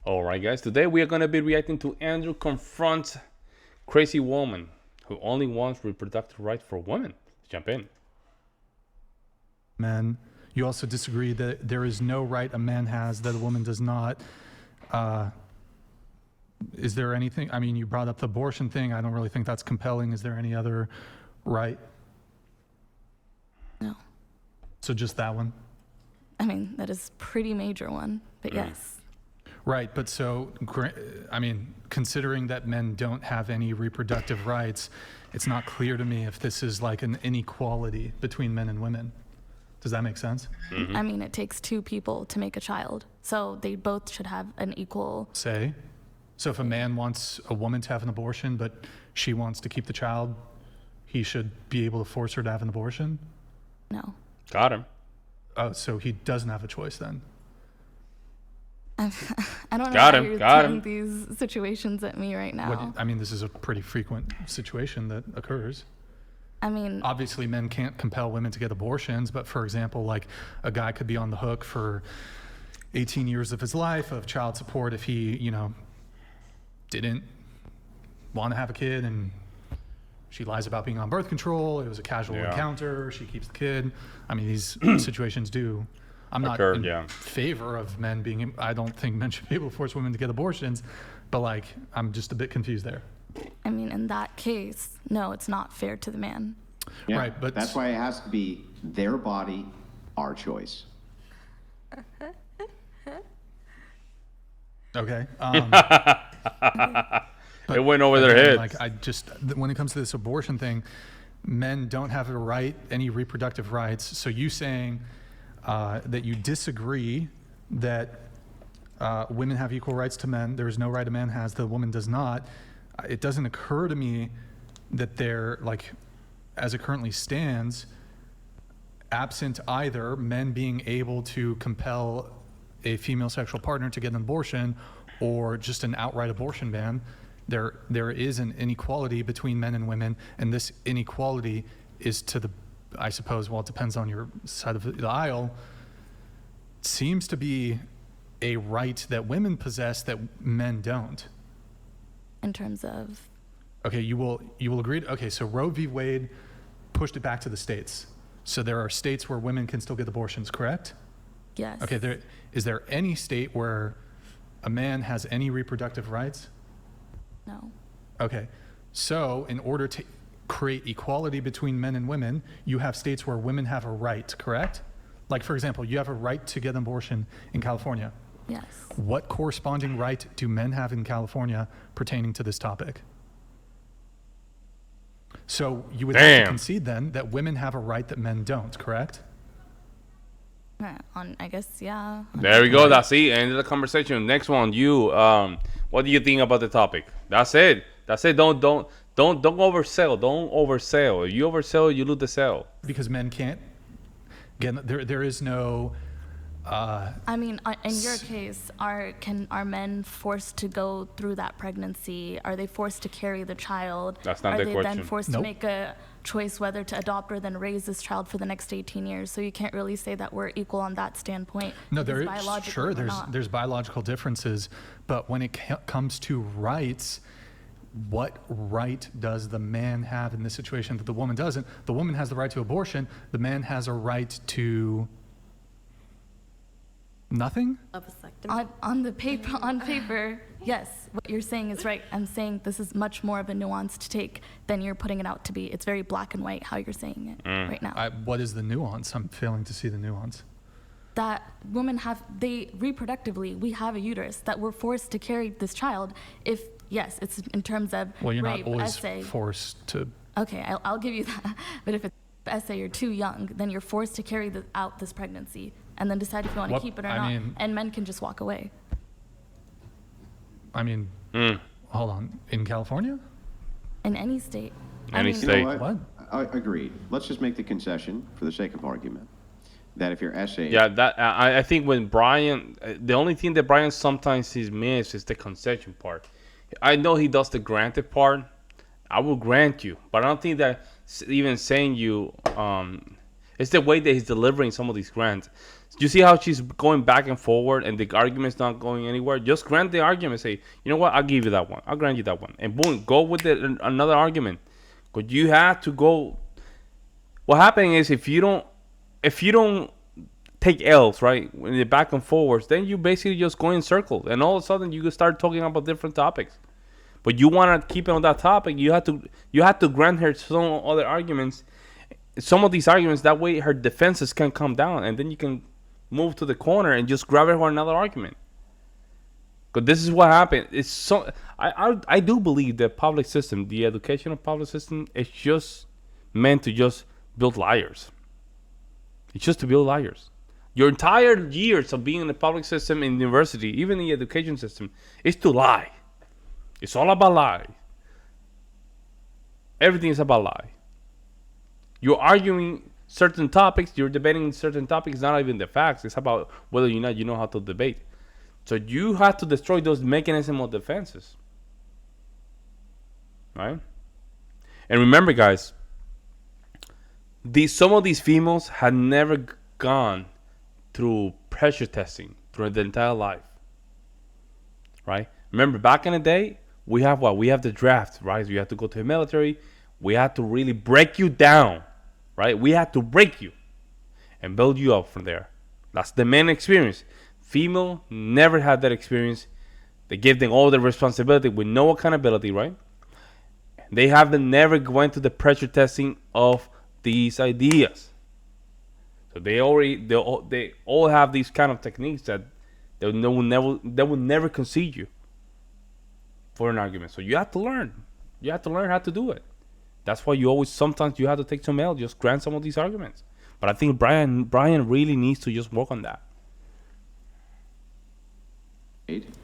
All right, guys. Today we are going to be reacting to Andrew confronts crazy woman who only wants reproductive rights for women. Let's jump in. Men. You also disagree that there is no right a man has that a woman does not. Is there anything? I mean, you brought up the abortion thing. I don't really think that's compelling. Is there any other right? No. So just that one? I mean, that is a pretty major one, but yes. Right, but so, I mean, considering that men don't have any reproductive rights, it's not clear to me if this is like an inequality between men and women. Does that make sense? Mm-hmm. I mean, it takes two people to make a child, so they both should have an equal... Say? So if a man wants a woman to have an abortion, but she wants to keep the child, he should be able to force her to have an abortion? No. Got him. Oh, so he doesn't have a choice then? I don't know Got why him, you're got throwing him. these situations at me right now. I mean, this is a pretty frequent situation that occurs. I mean, Obviously, men can't compel women to get abortions, but for example, like a guy could be on the hook for 18 years of his life of child support if he, didn't want to have a kid and she lies about being on birth control. It was a casual encounter. She keeps the kid. I mean, these situations do. I'm not in favor of men being, I don't think men should be able to force women to get abortions, but like, I'm just a bit confused there. I mean, in that case, no, it's not fair to the man. Yeah, Right, but that's why it has to be their body, our choice. Okay. It went over their heads. Like when it comes to this abortion thing, men don't have a right, any reproductive rights. So you saying that you disagree that women have equal rights to men. There is no right a man has that a woman does not. It doesn't occur to me that they're like, as it currently stands, absent either men being able to compel a female sexual partner to get an abortion or just an outright abortion ban, there is an inequality between men and women, and this inequality is to the, I suppose, well, it depends on your side of the aisle, seems to be a right that women possess that men don't. In terms of... Okay, you will agree? Okay, so Roe v. Wade pushed it back to the states. So there are states where women can still get abortions, correct? Yes. Okay, is there any state where a man has any reproductive rights? No. Okay, so in order to create equality between men and women, you have states where women have a right, correct? Like, for example, you have a right to get an abortion in California. Yes. What corresponding right do men have in California pertaining to this topic? So you would have to concede then that women have a right that men don't, correct? I guess, yeah. There we go. That's it. End of the conversation. Next one, you. What do you think about the topic? That's it. That's it. Don't oversell. Don't oversell. If you oversell, you lose the sale. Because men can't. Again, there is no. I mean, in your case, are men forced to go through that pregnancy? Are they forced to carry the child? That's not the question. Are they then forced to make a choice whether to adopt or then raise this child for the next 18 years? So you can't really say that we're equal on that standpoint. No, there's biological differences, but when it comes to rights, what right does the man have in this situation that the woman doesn't? The woman has the right to abortion. The man has a right to nothing? On paper, yes, what you're saying is right. I'm saying this is much more of a nuanced take than you're putting it out to be. It's very black and white how you're saying it right now. What is the nuance? I'm failing to see the nuance. That women reproductively, we have a uterus, that we're forced to carry this child if, yes, it's in terms of well, you're rape, not always essay. Forced to. Okay, I'll give you that. But if it's essay, you're too young, then you're forced to carry out this pregnancy and then decide if you want to keep it or not. And men can just walk away. I mean, hold on. In California? In any state. Any state. You know what? Agreed. Let's just make the concession for the sake of argument that if your essay... Yeah, that I think when Brian... the only thing that Brian sometimes is missed is the concession part. I know he does the granted part. I will grant you. But I don't think that even saying you... it's the way that he's delivering some of these grants. You see how she's going back and forward, and the argument's not going anywhere. Just grant the argument. Say, you know what? I'll give you that one. I'll grant you that one, and boom, go with another argument. But you have to go. What happening is if you don't take L's, right, when you're back and forwards, then you basically just go in circles, and all of a sudden you can start talking about different topics. But you want to keep it on that topic. You have to grant her some other arguments, some of these arguments. That way, her defenses can come down, and then you can move to the corner and just grab her for another argument. But this is what happened. It's so I do believe the public system, the educational public system, is just meant to just build liars. It's just to build liars. Your entire years of being in the public system, in university, even the education system, is to lie. It's all about lie. Everything is about lie. You're arguing certain topics, you're debating certain topics, not even the facts. It's about whether or not you know how to debate. So you have to destroy those mechanisms of defenses. Right? And remember, guys, some of these females had never gone through pressure testing through their entire life. Right? Remember, back in the day, we have what? We have the draft, right? So you have to go to the military. We have to really break you down. Right? We have to break you and build you up from there. That's the main experience. Female never had that experience. They give them all the responsibility with no accountability, right? They never went to the pressure testing of these ideas. So they all have these kind of techniques that they will never concede you for an argument. So you have to learn. You have to learn how to do it. That's why sometimes you have to take some L, just grant some of these arguments. But I think Brian really needs to just work on that.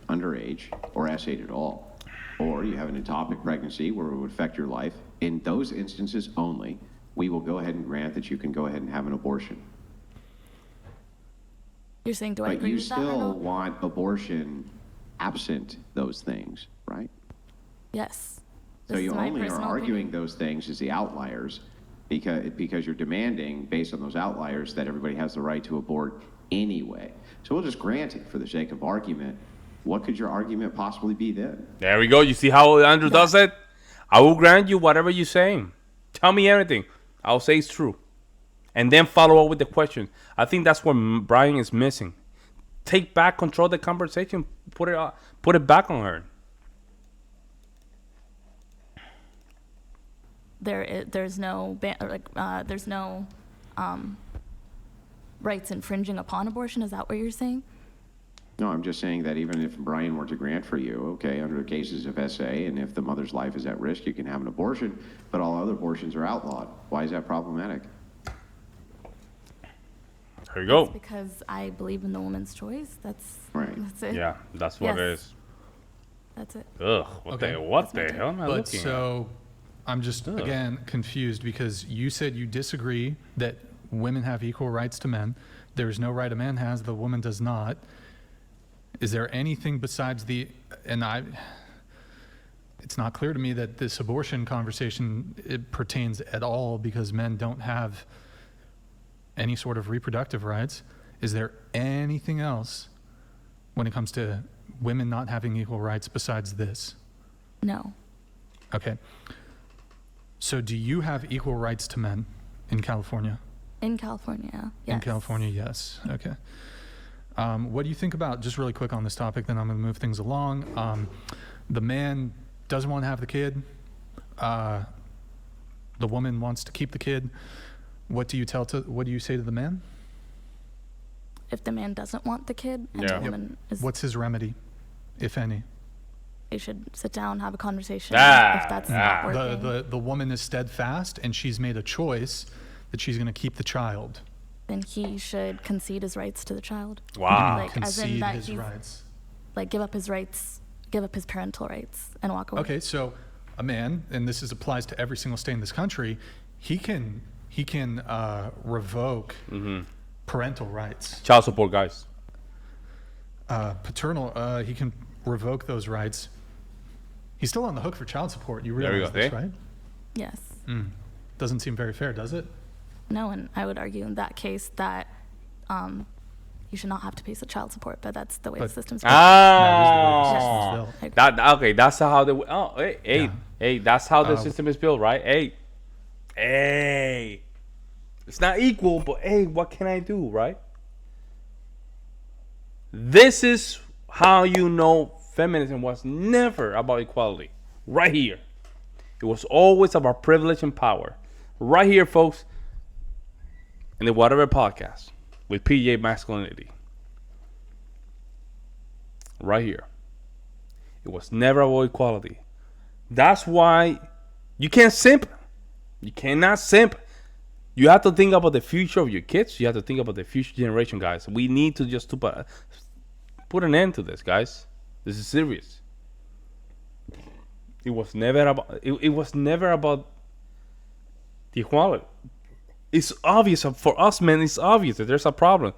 Underage, or S8 at all, or you have an ectopic pregnancy where it would affect your life, in those instances only, we will go ahead and grant that you can go ahead and have an abortion. You're saying, do I But agree you with that or still not? want abortion absent those things, right? Yes. So This you is my only are personal arguing opinion. those things as the outliers because you're demanding, based on those outliers, that everybody has the right to abort anyway. So we'll just grant it for the sake of argument. What could your argument possibly be then? There we go. You see how Andrew does it? I will grant you whatever you're saying. Tell me everything. I'll say it's true. And then follow up with the question. I think that's what Brian is missing. Take back control of the conversation. Put it back on her. There's no rights infringing upon abortion. Is that what you're saying? No, I'm just saying that even if Brian were to grant for you, okay, under cases of SA, and if the mother's life is at risk, you can have an abortion, but all other abortions are outlawed. Why is that problematic? Here you go. Because I believe in the woman's choice. That's it. Yeah, that's what it Yes. is. That's it. Ugh, what That's my the take. hell am I But looking at? so I'm just, again, confused because you said you disagree that women have equal rights to men. There's no right a man has, the woman does not. Is there anything besides it's not clear to me that this abortion conversation, it pertains at all because men don't have any sort of reproductive rights. Is there anything else when it comes to women not having equal rights besides this? No. Okay. So do you have equal rights to men in California? In California, yes. In California, yes. Okay. What do you think about, just really quick on this topic, then I'm going to move things along. The man doesn't want to have the kid. The woman wants to keep the kid. What do you say to the man? If the man doesn't want the kid and Yeah. the woman is, What's his remedy, if any? they should sit down, have a conversation. Ah, if that's ah. not working, The woman is steadfast and she's made a choice that she's going to keep the child. then he should concede his rights to the child. Wow. Like, as in Concede that his he's- rights. Like, give up his rights, give up his parental rights, and walk away. Okay, so a man, and this applies to every single state in this country, he can revoke parental rights. Child support, guys. Paternal, he can revoke those rights. He's still on the hook for child support. You There we realize go, this, eh? right? Yes. Doesn't seem very fair, does it? No, and I would argue in that case that you should not have to pay child support, but that's the way But- the system's built. That is the way the Ah, system's built. I agree. that okay. That's how the Yeah. hey. That's how the Uh, system is built, right? Hey. It's not equal, but hey, what can I do, right? This is how you know feminism was never about equality. Right here. It was always about privilege and power. Right here, folks, in the Whatever Podcast with PJ Masculinity. Right here. It was never about equality. That's why you can't simp. You cannot simp. You have to think about the future of your kids. You have to think about the future generation, guys. We need to just put an end to this, guys. This is serious. It was never about. It was never about the equality. It's obvious for us men. It's obvious that there's a problem.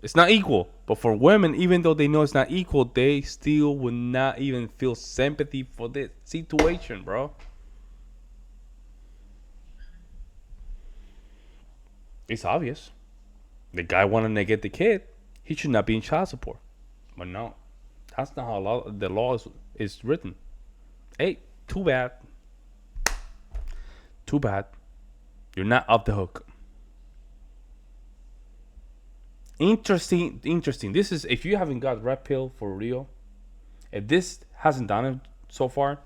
It's not equal. But for women, even though they know it's not equal, they still would not even feel sympathy for this situation, bro. It's obvious. The guy wanting to get the kid, he should not be in child support. But no, that's not how the law is written. Hey, too bad. Too bad. You're not off the hook. Interesting. This is, if you haven't got red pill for real, if this hasn't done it so far,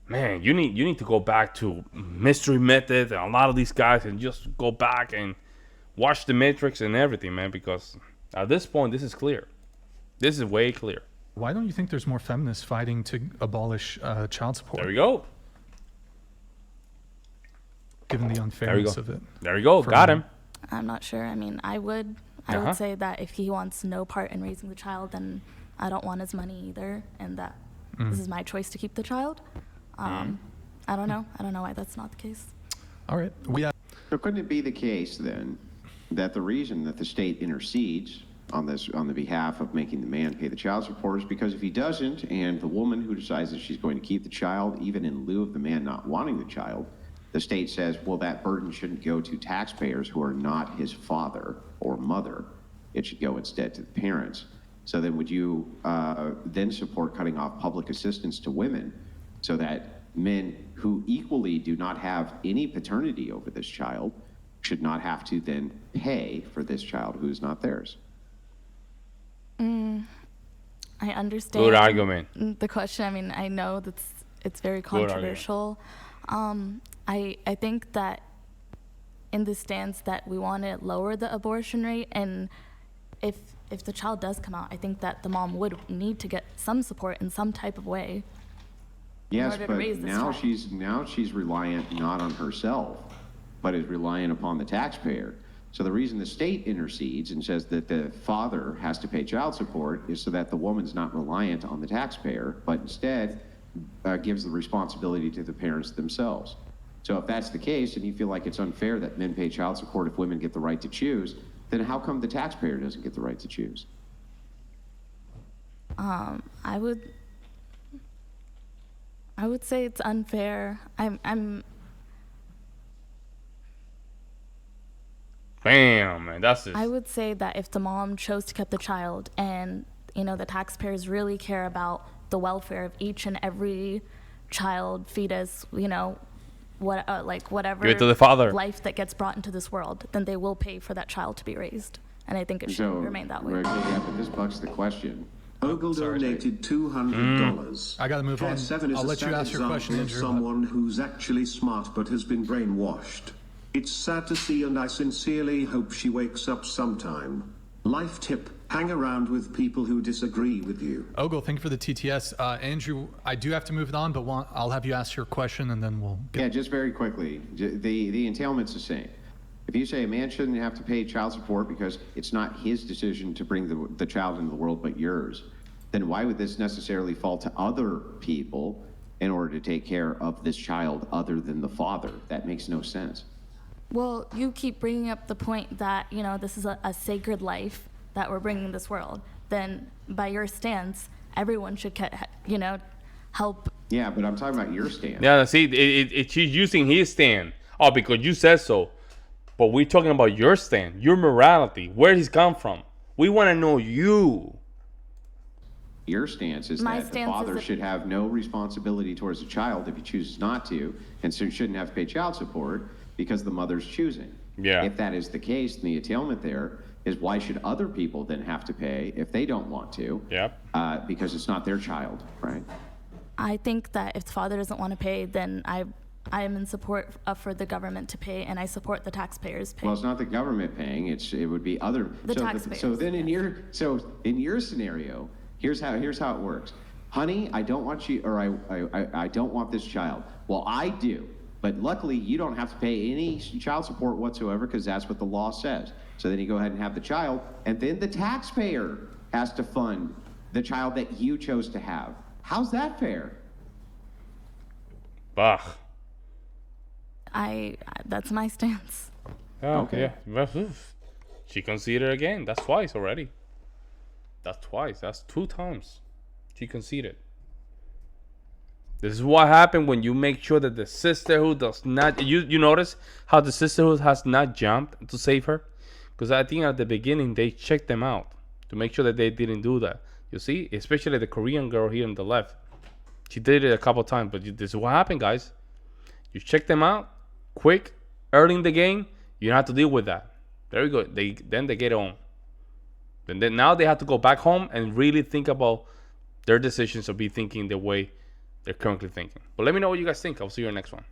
man, you need to go back to Mystery Method and a lot of these guys and just go back and watch the Matrix and everything, man, because at this point, this is clear. This is way clear. Why don't you think there's more feminists fighting to abolish child support, There we go. given the unfairness of it? There we go. For Got men. him. I'm not sure. I mean, I would Uh-huh. say that if he wants no part in raising the child, then I don't want his money either, and that this is my choice to keep the child. I don't know. I don't know why that's not the case. All right. We have So couldn't it be the case then that the reason that the state intercedes on this, on the behalf of making the man pay the child support, is because if he doesn't, and the woman who decides that she's going to keep the child, even in lieu of the man not wanting the child, the state says, well, that burden shouldn't go to taxpayers who are not his father or mother. It should go instead to the parents. So then would you then support cutting off public assistance to women so that men who equally do not have any paternity over this child should not have to then pay for this child who is not theirs? I understand Good argument. the question. I mean, I know it's very Good argument. controversial. I think that in the stance that we want to lower the abortion rate, and if the child does come out, I think that the mom would need to get some support in some type of way. Yes, order to but raise this now child. she's reliant not on herself, but is reliant upon the taxpayer. So the reason the state intercedes and says that the father has to pay child support is so that the woman's not reliant on the taxpayer, but instead gives the responsibility to the parents themselves. So if that's the case, and you feel like it's unfair that men pay child support if women get the right to choose, then how come the taxpayer doesn't get the right to choose? I would say it's unfair. Bam, man. That's just. I would say that if the mom chose to keep the child, and the taxpayers really care about the welfare of each and every child, fetus, whatever Give it to the father. life that gets brought into this world, then they will pay for that child to be raised, and I think it should So, remain that way. yeah, but this bucks the question. Ogle donated $200. I gotta move on. Care 7 is I'll a let you sad ask your question, example of Andrew, someone who's actually smart but has been brainwashed. It's sad to see, and I sincerely hope she wakes up sometime. Life tip: hang around with people who disagree with you. Ogle, thank you for the TTS. Andrew, I do have to move it on, but I'll have you ask your question, and then we'll get. Yeah, just very quickly, the entailment's the same. If you say a man shouldn't have to pay child support because it's not his decision to bring the child into the world but yours, then why would this necessarily fall to other people in order to take care of this child other than the father? That makes no sense. Well, you keep bringing up the point that, this is a sacred life that we're bringing in this world. Then, by your stance, everyone should, help. Yeah, but I'm talking about your stand. Yeah, see, she's using his stand. Oh, because you said so. But we're talking about your stand, your morality, where he's come from. We want to know you. Your stance is My that the stance is father that- should have no responsibility towards the child if he chooses not to, and so shouldn't have to pay child support because the mother's choosing. Yeah. If that is the case, then the entailment there is why should other people then have to pay if they don't want to? Yep. Because it's not their child, right? I think that if the father doesn't want to pay, then I am in support for the government to pay, and I support the taxpayers pay. Well, it's not the government paying; it would be other. The so taxpayers, so then in your scenario, here's how it works. Honey, I don't want you, or I don't want this child. Well, I do, but luckily you don't have to pay any child support whatsoever because that's what the law says. So then you go ahead and have the child, and then the taxpayer has to fund the child that you chose to have. How's that fair? Bah. That's my stance. Oh, Okay. Yeah. She conceded again. That's twice already. That's twice. That's 2 times. She conceded. This is what happened when you make sure that the sisterhood does not. You notice how the sisterhood has not jumped to save her? Because I think at the beginning they checked them out to make sure that they didn't do that. You see? Especially the Korean girl here on the left. She did it a couple times. But this is what happened, guys. You check them out quick, early in the game. You don't have to deal with that. Very good. Then they get on. Then now they have to go back home and really think about their decisions or be thinking the way they're currently thinking. But let me know what you guys think. I'll see you in the next one.